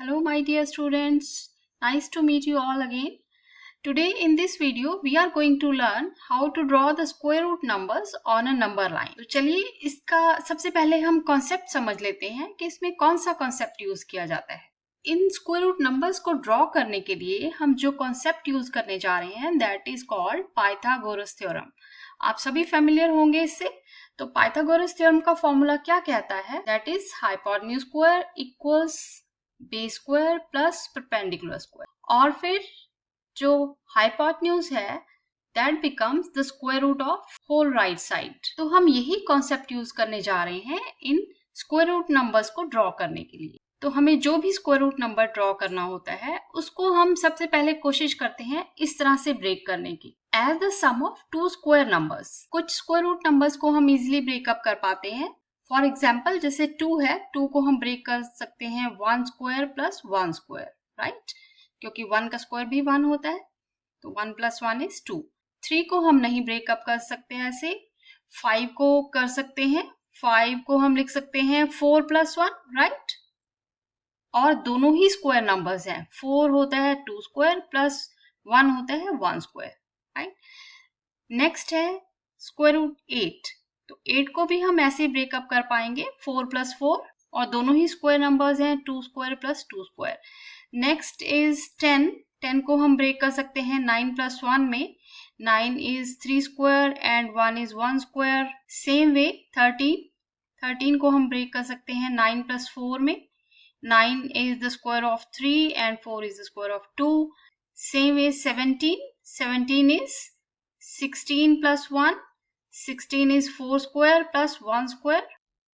Hello my dear students, nice to meet you all again. Today in this video we are going to learn how to draw the square root numbers on a number line. तो चलिए इसका सबसे पहले हम concept समझ लेते हैं कि इसमें कौन सा कॉन्सेप्ट यूज किया जाता है। इन स्क्वायर रूट नंबर्स को ड्रॉ करने के लिए हम जो कॉन्सेप्ट यूज करने जा रहे हैं that is called Pythagoras theorem. आप सभी फेमिलियर होंगे इससे। तो पाइथागोरस थ्योरम का फॉर्मूला क्या कहता है, that is hypotenuse square equals base square plus perpendicular square, और फिर जो हाइपोटेन्यूज है that becomes the square root of whole right side. तो हम यही कॉन्सेप्ट यूज करने जा रहे हैं इन स्क्वायर रूट नंबर्स को ड्रॉ करने के लिए। तो हमें जो भी स्क्वायर रूट नंबर ड्रॉ करना होता है उसको हम सबसे पहले कोशिश करते हैं इस तरह से ब्रेक करने की, as the sum of two square numbers. कुछ स्क्वायर रूट नंबर्स को हम इजिली ब्रेकअप कर पाते हैं। फॉर एग्जाम्पल जैसे 2 है, 2 को हम ब्रेक कर सकते हैं 1 स्क्वायर प्लस 1 स्क्वायर, राइट, क्योंकि 1 का स्क्वायर भी 1 होता है, तो 1 प्लस 1 इज 2। 3 को हम नहीं ब्रेकअप कर सकते हैं ऐसे। 5 को कर सकते हैं, 5 को हम लिख सकते हैं 4 प्लस 1, राइट, और दोनों ही स्क्वायर नंबर्स हैं। 4 होता है 2 स्क्वायर प्लस 1 होता है 1 स्क्वायर, राइट। नेक्स्ट है स्क्वायर रूट 8। तो 8 को भी हम ऐसे ब्रेकअप कर पाएंगे 4 प्लस 4, और दोनों ही स्क्वायर नंबर्स हैं 2 square plus 2 square. Next is 10। 10 को हम ब्रेक कर सकते हैं 9 प्लस 1 में। 9 is 3 square and 1 is 1 square. Same way 13 को हम ब्रेक कर सकते हैं 9 प्लस 4 में। 9 is the square of 3 and 4 is the square of 2. Same way 17. 17 is 16 plus 1. 16 is 4 square plus 1 square.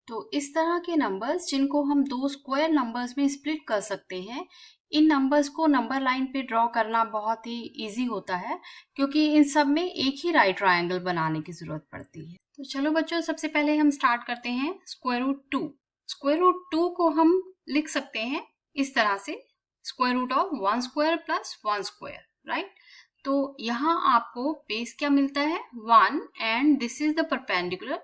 तो इस तरह के नंबर्स जिनको हम दो स्क्वायर नंबर्स में स्प्लिट कर सकते हैं, इन नंबर्स को नंबर लाइन पे ड्रॉ करना बहुत ही इजी होता है, क्योंकि इन सब में एक ही राइट ट्रायंगल बनाने की जरूरत पड़ती है। तो चलो बच्चों, सबसे पहले हम स्टार्ट करते हैं स्क्वायर रूट 2। स्क्वायर रूट 2 को हम लिख सकते हैं इस तरह से, square root of 1 square plus 1 square, right. तो यहाँ आपको बेस क्या मिलता है 1, and this is the perpendicular,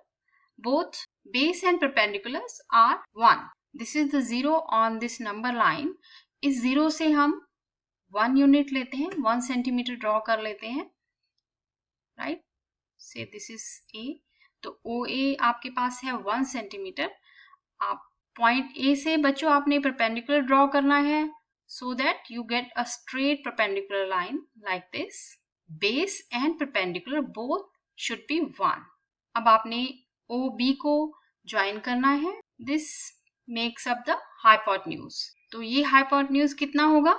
both base and perpendiculars are 1। This is the 0 on this number line. इस 0 से हम 1 यूनिट लेते हैं, 1 सेंटीमीटर ड्रॉ कर लेते हैं, राइट। से दिस इज ए। तो ओ ए आपके पास है 1 सेंटीमीटर। आप पॉइंट ए से बच्चों आपने परपेंडिकुलर ड्रॉ करना है, so that you get a straight perpendicular line like this. Base and perpendicular both should be 1। अब आपने ओ बी को ज्वाइन करना है, this makes up the hypotenuse. तो ये हाइपोटेन्यूज कितना होगा,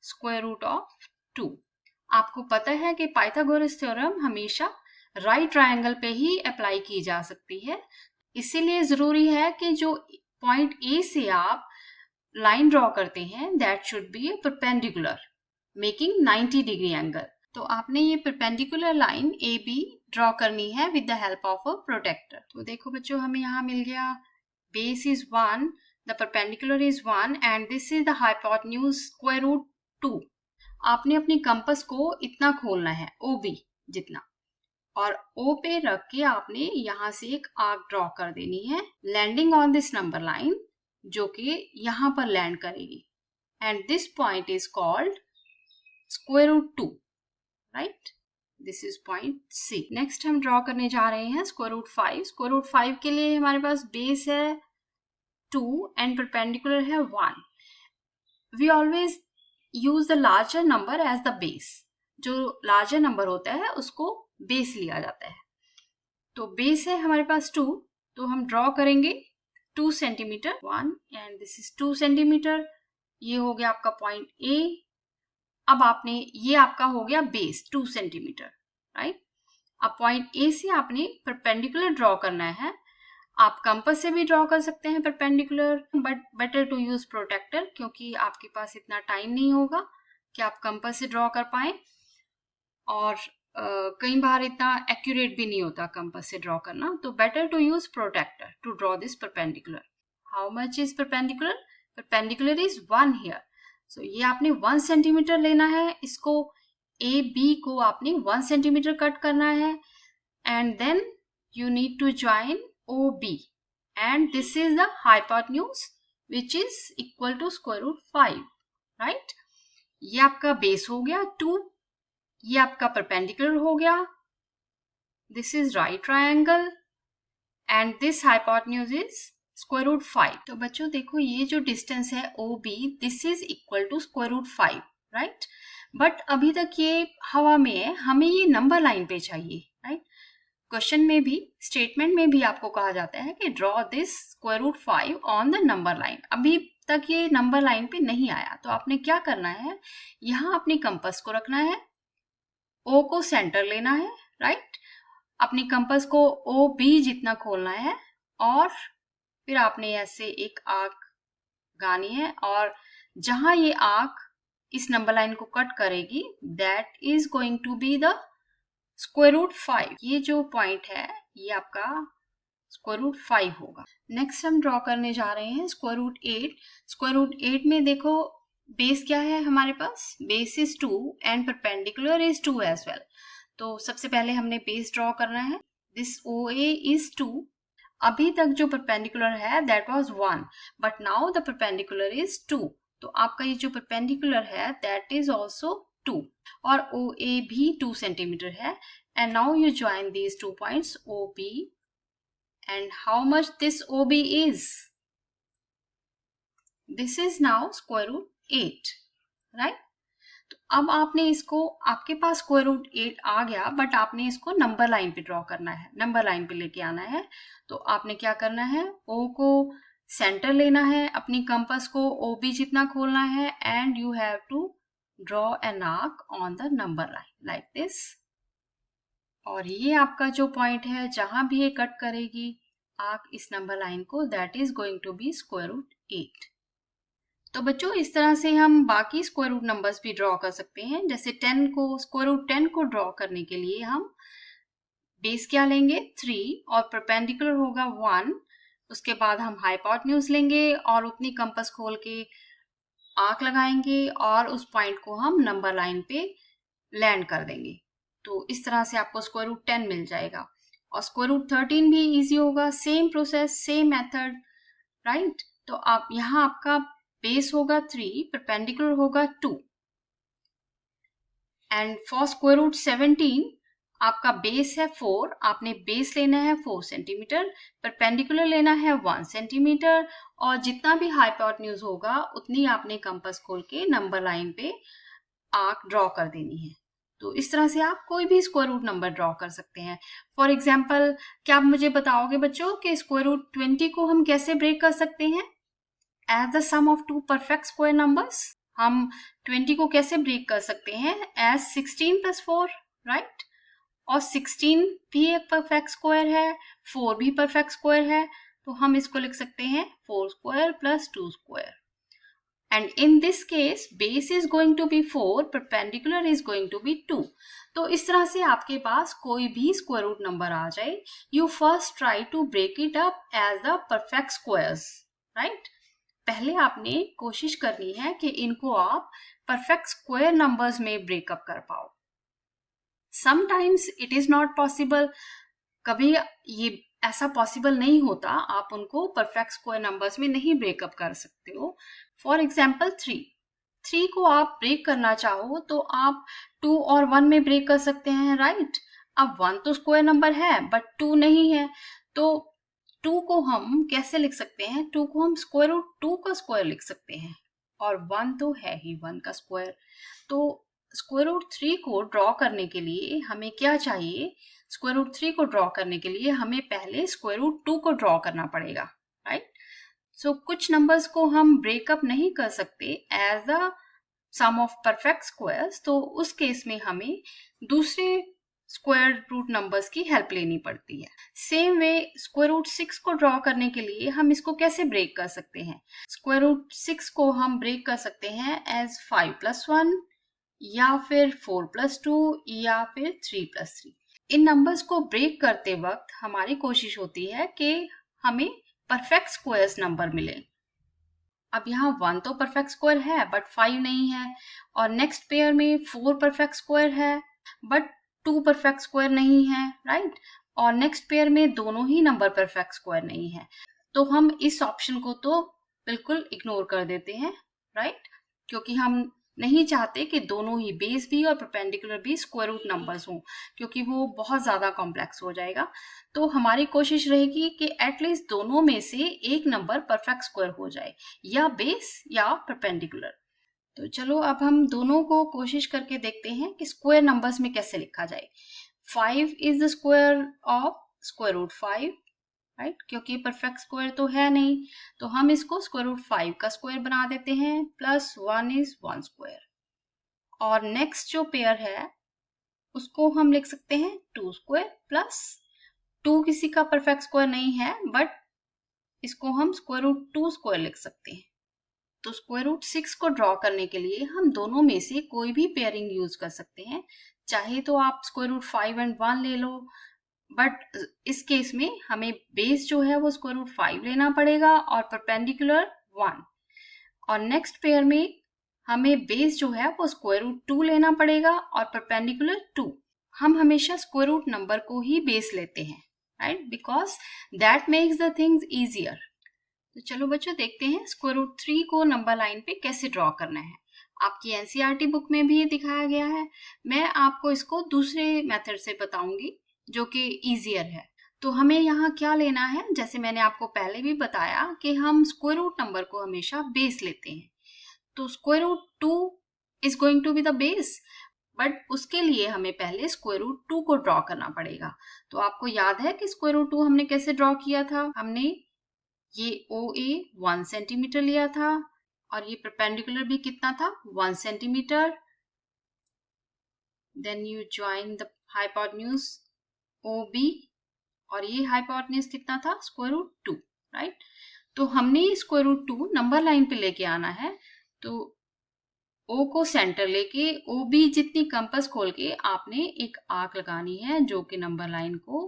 स्क्वायर रूट ऑफ 2। आपको पता है कि पाइथागोरस थ्योरम हमेशा राइट ट्रायंगल पे ही अप्लाई की जा सकती है, इसीलिए जरूरी है कि जो पॉइंट ए से आप लाइन ड्रॉ करते हैं that should be perpendicular, making 90 degree angle. तो आपने ये perpendicular line A B draw करनी है with the help of a protractor. तो देखो बच्चों, हमें यहाँ मिल गया base is 1, the perpendicular is 1 and this is the hypotenuse square root 2। आपने अपनी कंपास को इतना खोलना है, ओ बी जितना, और O पे रख के आपने यहाँ से एक आर्क ड्रॉ कर देनी है, landing on this number line, जो कि यहाँ पर लैंड करेगी, and this point is called square root 2, right. This is point C। Next हम ड्रॉ करने जा रहे हैं स्क्वायर रूट 5। स्क्वायर रूट 5 के लिए हमारे पास बेस है 2 एंड परपेंडिकुलर है 1। We always use the larger number as the base. जो लार्जर नंबर होता है उसको बेस लिया जाता है। तो बेस है हमारे पास 2, तो हम ड्रॉ करेंगे 2 centimetre, 1 and this is 2 centimetre. ये हो गया आपका पॉइंट ए। अब आपने, ये आपका हो गया बेस 2 सेंटीमीटर, राइट। अब पॉइंट ए से आपने परपेंडिकुलर ड्रॉ करना है। आप कंपास से भी ड्रॉ कर सकते हैं perpendicular, but better to use protractor, क्योंकि आपके पास इतना टाइम नहीं होगा कि आप कंपास से ड्रॉ कर पाए, और कई बार इतना एक्यूरेट भी नहीं होता कंपास से ड्रॉ करना। तो better to use protector to draw this perpendicular. How much is perpendicular, perpendicular is 1 here. So ये आपने 1 सेंटीमीटर लेना है, इसको ए बी को आपने 1 सेंटीमीटर कट करना है, and then you need to join OB, and this is the hypotenuse which is equal to square root 5, right. ये आपका बेस हो गया 2, ये आपका परपेंडिकुलर हो गया, this is right triangle and this hypotenuse is square root 5। तो बच्चों देखो ये जो डिस्टेंस है OB, this is equal to square root 5, right. But अभी तक ये हवा में है, हमें ये नंबर लाइन पे चाहिए, राइट। क्वेश्चन में भी, स्टेटमेंट में भी आपको कहा जाता है कि draw this square root 5 on the number line. अभी तक ये नंबर लाइन पे नहीं आया, तो आपने क्या करना है, यहाँ अपनी कंपास को रखना है, O को सेंटर लेना है, राइट। अपनी कंपास को OB जितना खोलना है और फिर आपने ऐसे एक आर्क गानी है, और जहां ये आर्क इस नंबर लाइन को कट करेगी, that is going to be the square root 5। ये जो पॉइंट है ये आपका स्क्वायर रूट 5 होगा। नेक्स्ट हम ड्रॉ करने जा रहे हैं स्क्वायर रूट 8। स्क्वायर रूट 8 में देखो बेस क्या है हमारे पास, base is 2 and perpendicular is 2 as well. तो सबसे पहले हमने बेस ड्रॉ करना है, दिस OA इज 2। अभी तक जो परपेंडिकुलर है that was 1, but now the perpendicular is 2। तो आपका ये जो परपेंडिकुलर है दैट इज ऑल्सो 2, और OA भी 2 सेंटीमीटर है। And now you join these 2 points OB, and how much this OB is? This is now square root 8, right? तो अब आपने इसको, आपके पास स्क्वायर रूट 8 आ गया, बट आपने इसको नंबर लाइन पे ड्रॉ करना है, नंबर लाइन पे लेके आना है। तो आपने क्या करना है, O को सेंटर लेना है, अपनी कंपास को OB जितना खोलना है, and you have to draw an arc on the number line like this. और ये आपका जो पॉइंट है जहां भी ये कट करेगी आर्क इस नंबर लाइन को, that is going to be square root 8। तो बच्चों इस तरह से हम बाकी स्क्वायर रूट नंबर्स भी ड्रॉ कर सकते हैं। जैसे 10 को, स्क्वायर रूट 10 को ड्रॉ करने के लिए हम बेस क्या लेंगे 3 और परपेंडिकुलर होगा 1, उसके बाद हम हाइपोटेन्यूज लेंगे और उतनी कंपास खोल के आर्क लगाएंगे और उस पॉइंट को हम नंबर लाइन पे लैंड कर देंगे। तो इस तरह से आपको स्क्वायर रूट 10 मिल जाएगा। और स्क्वायर रूट 13 भी इजी होगा, same process, same method, right. तो आप यहाँ आपका बेस होगा 3, परपेंडिकुलर होगा 2, एंड फॉर स्क्वायर रूट 17 आपका बेस है 4, आपने बेस लेना है 4 सेंटीमीटर, परपेंडिकुलर लेना है 1 सेंटीमीटर, और जितना भी हाइपोटेन्यूज होगा उतनी आपने कंपास खोल के नंबर लाइन पे आर्क ड्रॉ कर देनी है। तो इस तरह से आप कोई भी स्क्वायर रूट नंबर ड्रॉ कर सकते हैं। फॉर एग्जाम्पल, क्या आप मुझे बताओगे बच्चों कि स्क्वायर रूट 20 को हम कैसे ब्रेक कर सकते हैं as the sum of 2 perfect square numbers? हम 20 को कैसे ब्रेक कर सकते हैं एज 16 + 4, राइट। और 16 भी एक परफेक्ट स्क्वायर है, 4 भी परफेक्ट स्क्वायर है, तो हम इसको लिख सकते हैं 4 square + 2 square. And in this case, base is going to be 4, perpendicular is going to be 2. तो इस तरह से आपके पास कोई भी स्क्वायर रूट नंबर आ जाए, you first try to break it up as the perfect squares, right? पहले आपने कोशिश करनी है कि इनको आप परफेक्ट स्क्वायर नंबर्स में ब्रेकअप कर पाओ। Sometimes it is not possible, कभी ये ऐसा पॉसिबल नहीं होता, आप उनको परफेक्ट स्क्वायर नंबर्स में नहीं ब्रेकअप कर सकते हो। फॉर एग्जाम्पल 3 को आप ब्रेक करना चाहो तो आप 2 और 1 में ब्रेक कर सकते हैं, राइट। अब 1 तो स्क्वायर नंबर है बट 2 नहीं है, तो 2 को हम कैसे लिख सकते हैं, 2 को हम स्क्वायर रूट 2 का स्क्वायर लिख सकते हैं, और 1 तो है ही 1 का स्क्वायर। तो स्क्वायर रूट 3 को ड्रॉ करने के लिए हमें क्या चाहिए, स्क्वायर रूट 3 को ड्रॉ करने के लिए हमें पहले स्क्वायर रूट 2 को ड्रॉ करना पड़ेगा, राइट। सो कुछ नंबर्स को हम ब्रेकअप नहीं कर सकते as the sum of perfect squares, तो उस केस में हमें दूसरे स्क्वायर रूट नंबर्स की हेल्प लेनी पड़ती है। सेम वे स्क्वायर रूट 6 को ड्रॉ करने के लिए हम इसको कैसे ब्रेक कर सकते हैं, स्क्वायर रूट 6 को हम ब्रेक कर सकते हैं एज 5 + 1 या फिर 4 + 2 या फिर 3 + 3। इन नंबर्स को ब्रेक करते वक्त हमारी कोशिश होती है कि हमें परफेक्ट स्क्वायर्स नंबर मिले। अब यहाँ 1 तो परफेक्ट स्क्वायर है बट 5 नहीं है, और नेक्स्ट पेयर में 4 परफेक्ट स्क्वायर है बट 2 परफेक्ट स्क्वायर नहीं है, राइट। और नेक्स्ट पेयर में दोनों ही नंबर परफेक्ट स्क्वायर नहीं है, तो हम इस ऑप्शन को तो बिल्कुल इग्नोर कर देते हैं, राइट, क्योंकि हम नहीं चाहते कि दोनों ही बेस भी और परपेंडिकुलर भी स्क्वायर रूट नंबर्स हों, क्योंकि वो बहुत ज़्यादा कॉम्प्लेक्स हो जाएगा। तो हमारी कोशिश रहेगी कि एटलीस्ट दोनों में से एक नंबर परफेक्ट स्क्वायर हो जाए, या बेस या परपेंडिकुलर। तो चलो अब हम दोनों को कोशिश करके देखते हैं कि स्क्वायर नंबर्स में कैसे लिखा जाए। 5 is the square of square root 5, right, क्योंकि परफेक्ट स्क्वायर तो है नहीं, तो हम इसको स्क्वायर रूट 5 का स्क्वायर बना देते हैं, प्लस 1 इज 1 स्क्वायर। और नेक्स्ट जो पेयर है उसको हम लिख सकते हैं 2 स्क्वायर, प्लस 2 किसी का परफेक्ट स्क्वायर नहीं है, बट इसको हम स्क्वायर रूट 2 स्क्वायर लिख सकते हैं। तो स्क्वायर रूट 6 को ड्रॉ करने के लिए हम दोनों में से कोई भी पेयरिंग यूज कर सकते हैं। चाहे तो आप स्क्वायर रूट 5 एंड 1 ले लो, बट इस केस में हमें बेस जो है वो स्क्वायर रूट 5 लेना पड़ेगा और परपेंडिकुलर 1। और नेक्स्ट पेयर में हमें बेस जो है वो स्क्वायर रूट 2 लेना पड़ेगा और परपेंडिकुलर 2। हम हमेशा स्क्वायर रूट नंबर को ही बेस लेते हैं, right, because that makes the things easier. तो चलो बच्चों देखते हैं स्क्वायर रूट 3 को नंबर लाइन पे कैसे ड्रॉ करना है। आपकी एनसीईआरटी बुक में भी ये दिखाया गया है। मैं आपको इसको दूसरे मेथड से बताऊंगी जो कि इजियर है। तो हमें यहाँ क्या लेना है, जैसे मैंने आपको पहले भी बताया कि हम स्क्वायर रूट नंबर को हमेशा बेस लेते हैं। तो square root 2 is going to be the base, but उसके लिए हमें पहले स्क्वायर रूट 2 को ड्रॉ करना पड़ेगा। तो आपको याद है कि स्क्वायर रूट 2 हमने कैसे ड्रॉ किया था? हमने ये OA 1 सेंटीमीटर लिया था और ये परपेंडिकुलर भी कितना था? 1 centimetre. Then you join the hypotenuse OB और ये हाइपोटेन्यूज कितना था? Square root 2, right. तो हमने स्क्वायर रूट 2 नंबर लाइन पे लेके आना है। तो O को सेंटर लेके OB जितनी कंपास खोल के आपने एक आर्क लगानी है जो कि नंबर लाइन को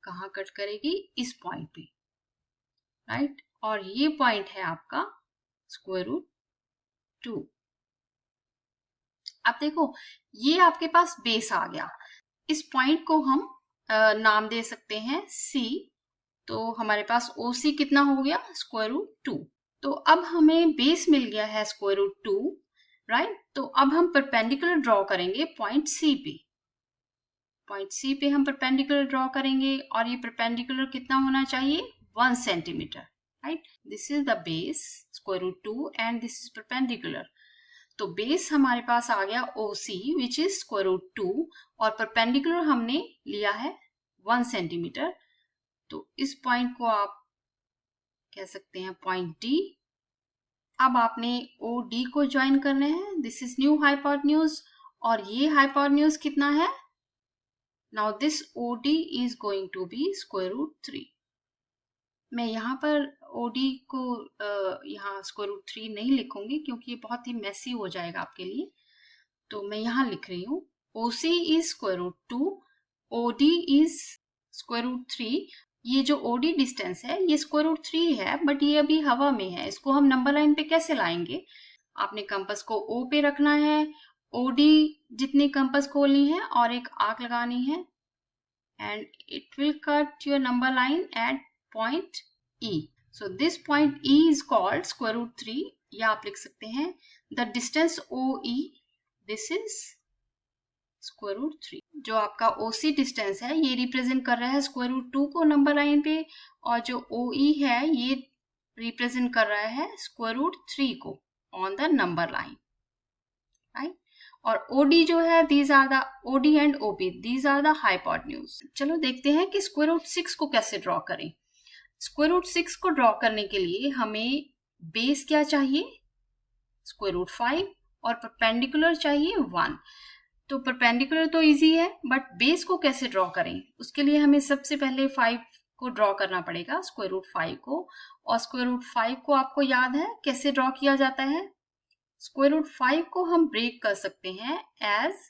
कहाँ कट करेगी? इस पॉइंट पे, राइट। और ये पॉइंट है आपका स्क्वायर रूट 2। अब देखो ये आपके पास बेस आ गया। इस पॉइंट को हम नाम दे सकते हैं C। तो हमारे पास OC कितना हो गया? Square root 2। तो अब हमें बेस मिल गया है स्क्वायर रूट 2, राइट। तो अब हम परपेंडिकुलर ड्रॉ करेंगे पॉइंट C पे। पॉइंट C पे हम परपेंडिकुलर ड्रॉ करेंगे और ये परपेंडिकुलर कितना होना चाहिए? 1 centimetre, right. This is the base square root 2 and this is perpendicular. तो बेस हमारे पास आ गया OC which is square root 2 और परपेंडिकुलर हमने लिया है 1 सेंटीमीटर। तो इस पॉइंट को आप कह सकते हैं पॉइंट D। अब आपने OD को ज्वाइन करना है, दिस इज न्यू हाइपोटेन्यूज और ये हाइपोटेन्यूज कितना है? Now this OD is going to be square root 3। मैं यहाँ पर OD को यहाँ स्क्वायर रूट 3 नहीं लिखूंगी क्योंकि ये बहुत ही मेसी हो जाएगा आपके लिए। तो मैं यहाँ लिख रही हूँ OC is square root 2, OD is square root 3। ये जो OD डिस्टेंस है ये स्क्वायर रूट 3 है, बट ये अभी हवा में है। इसको हम नंबर लाइन पे कैसे लाएंगे? आपने कंपास को O पे रखना है, OD जितनी कंपास खोलनी है और एक आर्क लगानी है and it will cut your number line at point E. So this point E is called square root 3, या आप लिख सकते हैं the distance OE, this is square root 3। जो आपका OC डिस्टेंस है ये रिप्रेजेंट कर रहा है स्क्वायर रूट 2 को नंबर लाइन पे, और जो OE है ये रिप्रेजेंट कर रहा है स्क्वायर रूट 3 को on the number line, right. और OD जो है these are the OD and OB, these are the hypotenuse। चलो देखते हैं कि स्क्वायर रूट 6 को कैसे ड्रॉ करें। स्क्वायर रूट 6 को ड्रॉ करने के लिए हमें बेस क्या चाहिए? स्क्वायर रूट 5 और परपेंडिकुलर चाहिए 1। तो परपेंडिकुलर तो इजी है, बट बेस को कैसे ड्रॉ करें? उसके लिए हमें सबसे पहले 5 को ड्रॉ करना पड़ेगा, स्क्वायर रूट 5 को। और स्क्वायर रूट 5 को आपको याद है कैसे ड्रॉ किया जाता है? स्क्वायर रूट 5 को हम ब्रेक कर सकते हैं एज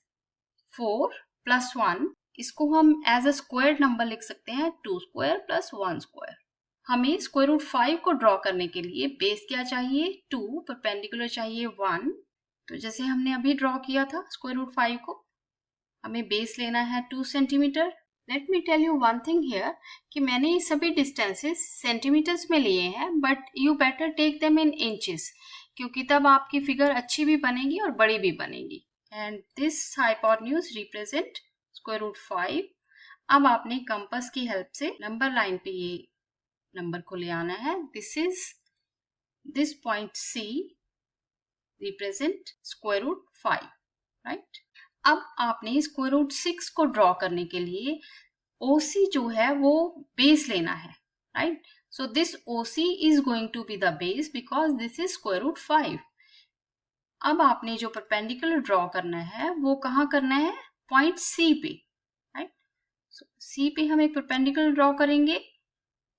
4 + 1। इसको हम एज अ स्क्वायर नंबर लिख सकते हैं 2 स्क्वायर + 1 स्क्वायर। हमें स्क्वायर रूट 5 को ड्रॉ करने के लिए बेस क्या चाहिए? 2, परपेंडिकुलर चाहिए 1। तो जैसे हमने अभी ड्रॉ किया था स्क्वायर रूट 5 को, हमें बेस लेना है 2 centimetre let me tell you one thing here कि मैंने ये सभी डिस्टेंसेस सेंटीमीटर्स में लिए हैं, but you better take them in inches, क्योंकि तब आपकी फिगर अच्छी भी बनेगी और बड़ी भी बनेगी। And this hypotenuse represent square root 5। अब आपने कंपास की हेल्प से नंबर लाइन पे ये नंबर को ले आना है। This point C represent square root 5, right. अब आपने स्क्वायर रूट 6 को ड्रॉ करने के लिए OC जो है वो बेस लेना है, right. So this OC is going to be the base because this is square root 5। अब आपने जो परपेंडिकुलर ड्रॉ करना है वो कहाँ करना है? पॉइंट C पे, राइट। सो C पे हम एक परपेंडिकुलर ड्रॉ करेंगे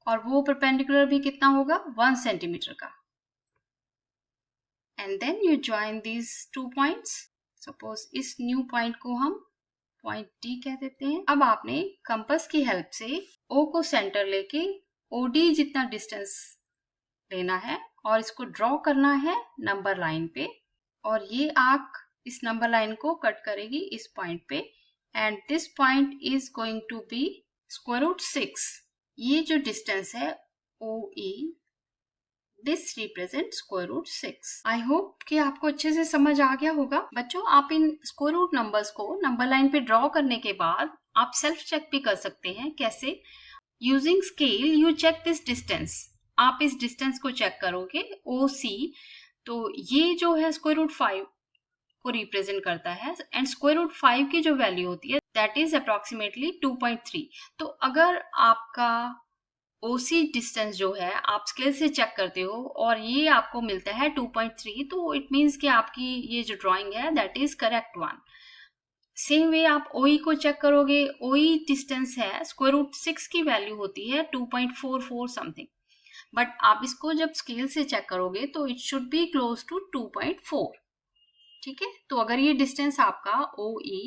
और वो परपेंडिकुलर भी कितना होगा? 1 सेंटीमीटर का। And then you join these 2 points. Suppose इस न्यू पॉइंट को हम पॉइंट D कह देते हैं। अब आपने कंपास की हेल्प से O को सेंटर लेके OD जितना डिस्टेंस लेना है और इसको ड्रॉ करना है नंबर लाइन पे, और ये आर्क इस नंबर लाइन को कट करेगी इस पॉइंट पे, and this point is going to be square root 6। ये जो डिस्टेंस है OE, this represent square root 6। I hope कि आपको अच्छे से समझ आ गया होगा। बच्चों, आप इन स्क्वायर रूट नंबर्स को नंबर लाइन पे ड्रॉ करने के बाद आप सेल्फ चेक भी कर सकते हैं। कैसे? Using scale you check this distance. आप इस डिस्टेंस को चेक करोगे OC, तो ये जो है स्क्वायर रूट 5 को रिप्रेजेंट करता है, एंड स्क्वायर रूट 5 की जो वैल्यू होती है दैट इज अप्रोक्सीमेटली 2.3। तो अगर आपका OC डिस्टेंस जो है आप स्केल से चेक करते हो और ये आपको मिलता है 2.3, तो इट मीन्स कि आपकी ये जो ड्राइंग है that is correct one. Same way आप OE को चेक करोगे, OE डिस्टेंस है स्क्वायर रूट 6 की वैल्यू होती है 2.44 समथिंग, बट आप इसको जब स्केल से चेक करोगे तो it should be close to 2.4, ठीक है। तो अगर ये डिस्टेंस आपका OE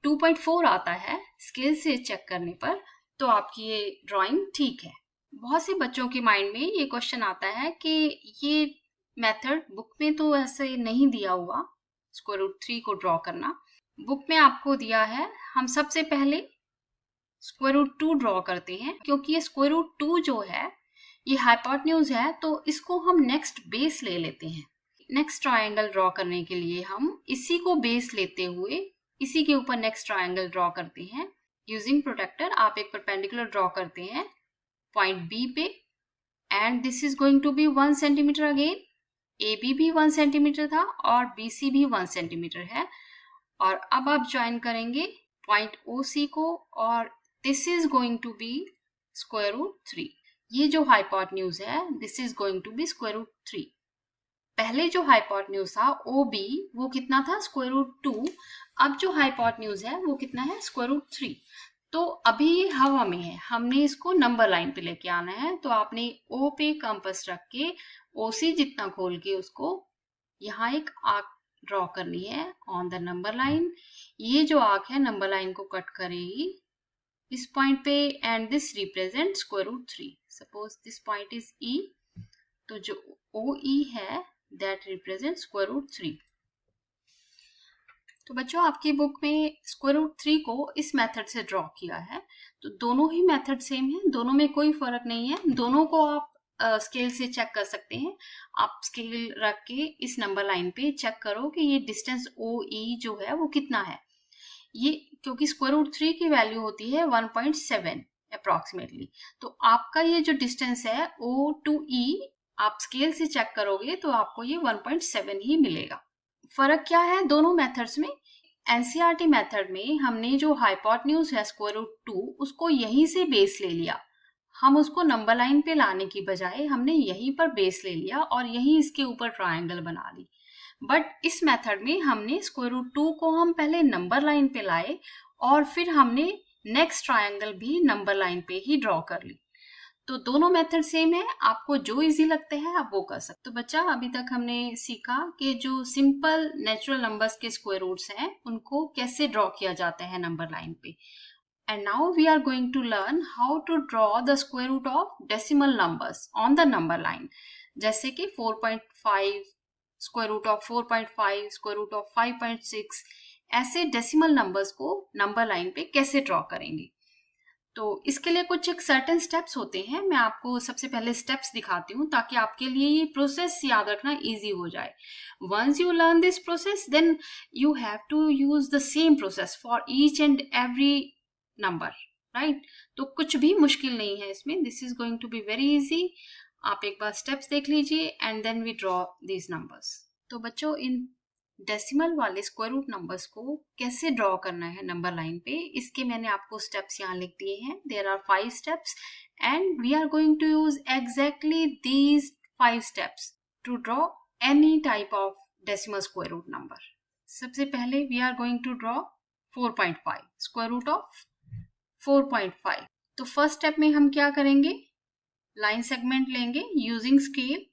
2.4 आता है स्केल से चेक करने पर, तो आपकी ये ड्राइंग ठीक है। बहुत से बच्चों के माइंड में ये क्वेश्चन आता है कि ये मेथड बुक में तो ऐसे नहीं दिया हुआ स्क्वायर रूट 3 को ड्रॉ करना। बुक में आपको दिया है हम सबसे पहले स्क्वायर रूट 2 ड्रॉ करते हैं, क्योंकि ये स्क्वायर रूट 2 जो है ये हाइपोटेन्यूज है, तो इसको हम नेक्स्ट बेस ले लेते हैं। नेक्स्ट ट्रायंगल ड्रॉ करने के लिए हम इसी को बेस लेते हुए इसी के ऊपर नेक्स्ट ट्रायंगल ड्रॉ करते हैं। यूजिंग प्रोटेक्टर आप एक परपेंडिकुलर ड्रॉ करते हैं पॉइंट B पे, and this is going to be 1 centimetre again. AB भी 1 सेंटीमीटर था और BC भी 1 सेंटीमीटर है, और अब आप ज्वाइन करेंगे पॉइंट OC को, और this is going to be square root 3। ये जो हाइपोटेन्यूज है this is going to be square root 3। पहले जो हाइपोटेन्यूज था OB वो कितना था? Square root 2। अब जो हाइपोटेन्यूज है वो कितना है? Square root 3। तो अभी ये हवा में है, हमने इसको नंबर लाइन पे लेके आना है। तो आपने O पे कंपास रख के OC जितना खोल के उसको यहाँ एक आर्क ड्रॉ करनी है ऑन द नंबर लाइन। ये जो आर्क है नंबर लाइन को कट करेगी इस पॉइंट पे, and this represent square root 3। Suppose this point is E, तो जो OE है दैट रिप्रेजेंट स्क्वायर रूट 3। तो बच्चों, आपकी बुक में स्क्वायर रूट 3 को इस मेथड से ड्रॉ किया है, तो दोनों ही मेथड सेम है, दोनों में कोई फर्क नहीं है। दोनों को आप स्केल से चेक कर सकते हैं। आप स्केल रख के इस नंबर लाइन पे चेक करो कि ये डिस्टेंस OE जो है वो कितना है। ये क्योंकि स्क्वायर रूट 3 की वैल्यू होती है 1.7 अप्रोक्सीमेटली, तो आपका ये जो डिस्टेंस है O to E आप स्केल से चेक करोगे तो आपको ये 1.7 ही मिलेगा। फर्क क्या है दोनों मेथड्स में? NCERT मेथड में हमने जो हाइपोटेन्यूज है स्क्वायर रूट 2 उसको यहीं से बेस ले लिया, हम उसको नंबर लाइन पे लाने की बजाय हमने यहीं पर बेस ले लिया और यहीं इसके ऊपर ट्रायंगल बना ली। बट इस मेथड में हमने स्क्वायर रूट 2 को हम पहले नंबर लाइन पे लाए और फिर हमने नेक्स्ट ट्रायंगल भी नंबर लाइन पे ही ड्रॉ कर ली। तो दोनों मेथड सेम है, आपको जो इजी लगता है आप वो कर सकते। तो बच्चा, अभी तक हमने सीखा कि जो सिंपल नेचुरल नंबर्स के स्क्वायर रूट्स हैं उनको कैसे ड्रॉ किया जाता है नंबर लाइन पे। And now we are going to learn how to draw the square root of decimal numbers on the number line, जैसे कि 4.5, square root of 4.5, square root of 5.6, ऐसे डेसिमल नंबर्स को number line पे कैसे draw करेंगे। तो इसके लिए कुछ एक सर्टेन स्टेप्स होते हैं, मैं आपको सबसे पहले स्टेप्स दिखाती हूँ ताकि आपके लिए ये प्रोसेस याद रखना इजी हो जाए. Once you learn this process then you have to use the same process for each and every number, right. तो कुछ भी मुश्किल नहीं है इसमें. This is going to be very easy. आप एक बार स्टेप्स देख लीजिए and then we draw these numbers. तो बच्चों, इन डेसिमल वाले स्क्वायर रूट नंबर्स को कैसे ड्रॉ करना है नंबर लाइन पे, इसके मैंने आपको स्टेप्स यहाँ लिख दिए हैं. There are 5 steps and we are going to use exactly these 5 steps to draw any type of decimal square root number. सबसे पहले we are going to draw 4.5 square root of 4.5. तो फर्स्ट स्टेप में हम क्या करेंगे, line segment लेंगे using scale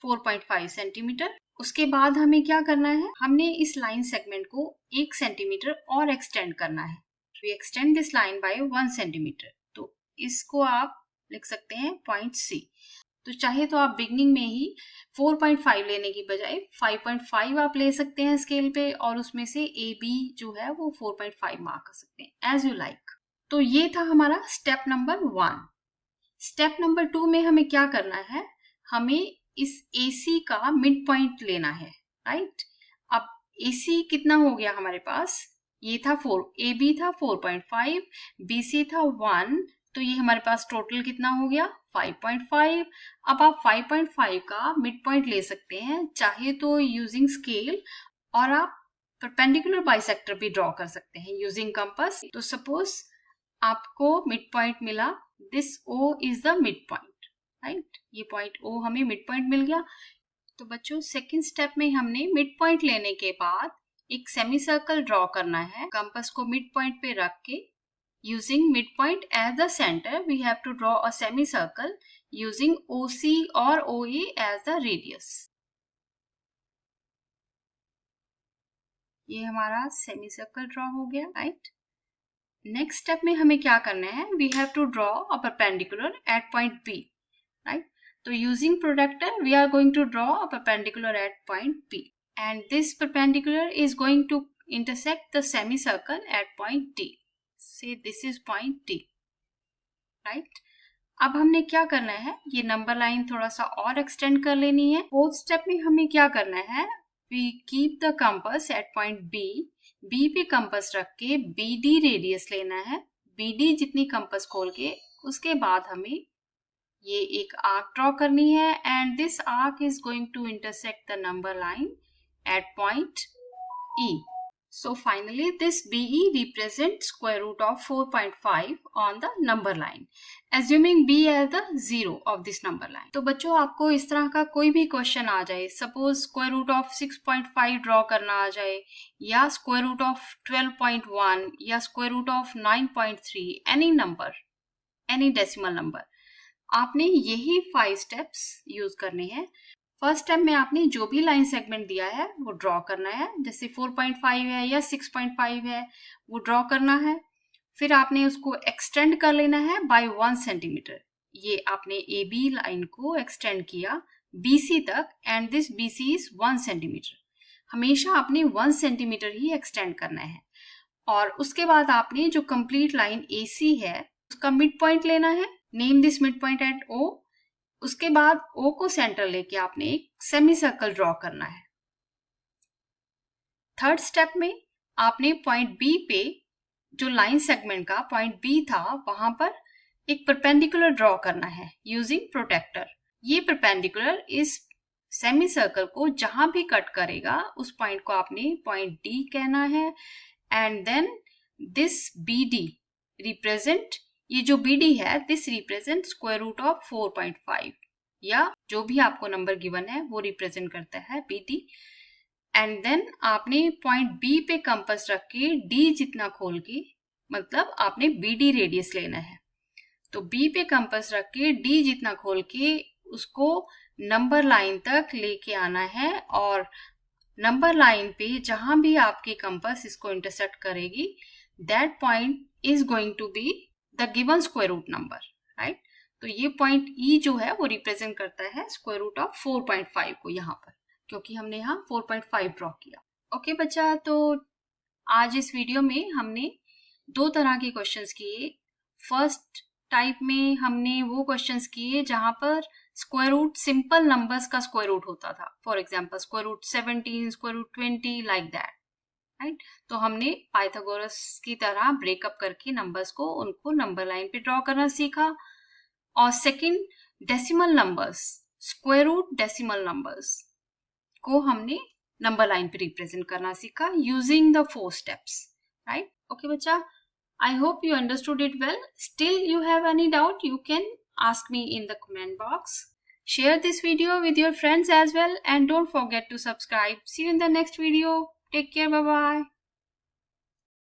4.5 centimetre. उसके बाद हमें क्या करना है, हमने इस लाइन सेगमेंट को 1 सेंटीमीटर और एक्सटेंड करना है. We extend this line by 1 centimetre. तो इसको आप लिख सकते हैं पॉइंट सी. तो चाहे तो आप बिगनिंग में ही 4.5 लेने की बजाय 5.5 आप ले सकते हैं स्केल पे और उसमें से ए बी जो है वो 4.5 मार्क कर सकते हैं एज यू लाइक. तो ये था हमारा स्टेप नंबर 1. स्टेप नंबर 2 में हमें क्या करना है, हमें इस AC का मिड पॉइंट लेना है, राइट. अब AC कितना हो गया हमारे पास, ये था 4, AB था 4.5, BC था 1, तो ये हमारे पास टोटल कितना हो गया 5.5. अब आप 5.5 का मिड पॉइंट ले सकते हैं चाहे तो यूजिंग स्केल, और आप परपेंडिकुलर बाइसेक्टर भी ड्रॉ कर सकते हैं यूजिंग कंपास. तो सपोज आपको मिड पॉइंट मिला, this O is the mid point, right. ये पॉइंट O हमें मिड पॉइंट मिल गया. तो बच्चों, सेकंड स्टेप में हमने मिड पॉइंट लेने के बाद एक सेमी सर्कल ड्रॉ करना है. कंपास को मिड पॉइंट पे रख के using mid point as the centre we have to draw a semi circle using OC और OA एज द रेडियस. ये हमारा सेमी सर्कल ड्रॉ हो गया, राइट. नेक्स्ट स्टेप में हमें क्या करना है, we have to draw a perpendicular at point B, right. So using protractor we are going to draw a perpendicular at point P, and this perpendicular is going to intersect the semicircle at point D. Say this is point D, right. अब हमने क्या करना है, ये number line थोड़ा सा और extend कर लेनी है. फोर्थ स्टेप में हमें क्या करना है, we keep the compass at point B पे कंपास रख के BD रेडियस लेना है. BD जितनी कंपास खोल के उसके बाद हमें ये एक आर्क ड्रॉ करनी है and this arc is going to intersect the number line at point E. So finally this BE represents square root of 4.5 on the number line, assuming B as the zero of this number line. तो बच्चों, आपको इस तरह का कोई भी question आ जाए, suppose square root of 6.5 draw करना आ जाए, या स्क्वायर रूट ऑफ 12.1 या square root of 9.3, any number, any decimal number, आपने यही 5 स्टेप्स यूज करने हैं. फर्स्ट स्टेप में आपने जो भी लाइन सेगमेंट दिया है वो ड्रॉ करना है, जैसे 4.5 है या 6.5 है वो ड्रॉ करना है. फिर आपने उसको एक्सटेंड कर लेना है बाय 1 सेंटीमीटर. ये आपने AB लाइन को एक्सटेंड किया BC तक and this BC is 1 centimetre. हमेशा आपने 1 सेंटीमीटर ही एक्सटेंड करना है. और उसके बाद आपने जो कंप्लीट लाइन AC है उसका मिड पॉइंट लेना है, name this mid point at O. उसके बाद O को सेंटर लेके आपने एक सेमी सर्कल ड्रॉ करना है. थर्ड स्टेप में आपने पॉइंट B पे, जो लाइन सेगमेंट का पॉइंट B था, वहां पर एक परपेंडिकुलर ड्रॉ करना है यूजिंग प्रोटेक्टर. ये परपेंडिकुलर इस सेमी सर्कल को जहां भी कट करेगा उस पॉइंट को आपने पॉइंट D कहना है. And then this BD represent, ये जो BD है this represent square root of 4.5, या जो भी आपको नंबर गिवन है वो रिप्रेजेंट करता है BD. एंड देन आपने पॉइंट B पे कंपास रख के D जितना खोल के, मतलब आपने BD रेडियस लेना है. तो B पे कंपास रख के D जितना खोल के उसको नंबर लाइन तक लेके आना है, और नंबर लाइन पे जहां भी आपकी कंपास इसको इंटरसेक्ट करेगी that point is going to be the given square root number, right. तो ये पॉइंट E जो है वो रिप्रेजेंट करता है स्क्वायर रूट ऑफ 4.5 को यहाँ पर, क्योंकि हमने यहाँ 4.5 ड्रॉ किया. ओके बच्चा, तो आज इस वीडियो में हमने 2 तरह के क्वेश्चंस किए. फर्स्ट टाइप में हमने वो क्वेश्चंस किए जहां पर स्क्वायर रूट सिंपल नंबर्स का स्क्वायर रूट होता था. For example square root 17, square root 20, like that, right. तो हमने पाइथागोरस की तरह ब्रेकअप करके नंबर्स को उनको नंबर लाइन पे ड्रॉ करना सीखा. और second, decimal numbers, square root decimal numbers को हमने नंबर लाइन पे रिप्रेजेंट करना सीखा using the 4 steps, right. Okay बच्चा, I hope you understood it well. Still you have any doubt, you can ask me in the comment box. Share this video with your friends as well, and don't forget to subscribe. See you in the next video. Take care. Bye bye.